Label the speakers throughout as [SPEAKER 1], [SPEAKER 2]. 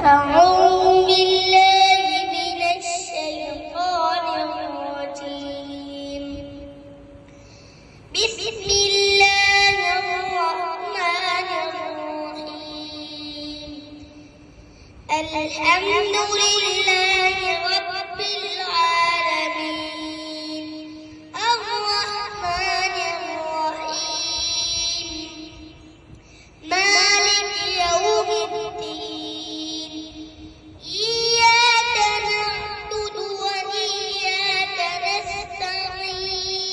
[SPEAKER 1] أعوذ بالله من الشيطان الرجيم. بسم الله الرحمن الرحيم. الحمد لله رب العالمين الرحمن الرحيم مالك يوم الدين. إياك نعبد وإياك نستعين.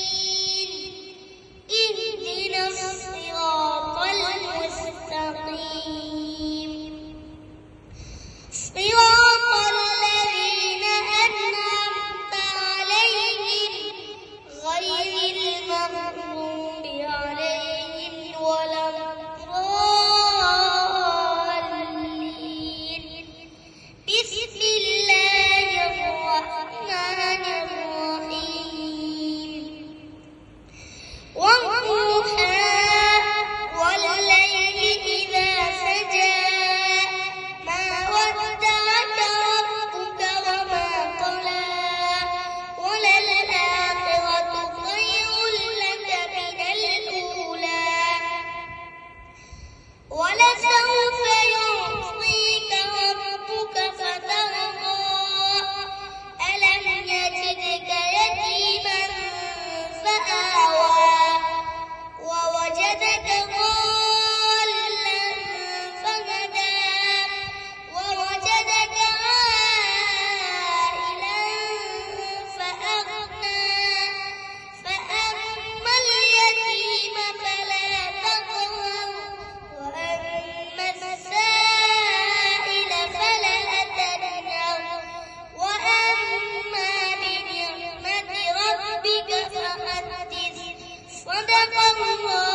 [SPEAKER 1] اهدنا الصراط المستقيم صراط الذين أنعمت عليهم غير المغضوب عليهم ولا الضالين. بسم الله الرحمن الرحيم. والضحى والليل إذا سجى ما ودعك ربك وما قلى وللآخرة خير لك من الأولى ولسوف يعطيك ربك فترضى. ألم يجدك يتيما فآوى ووجدك ضالا فهدى ووجدك عائلا فأغنى. فأما اليتيم فلا تقهر وأما السائل فلا تنهر وأما بنعمة ربك فحدث. صدق الله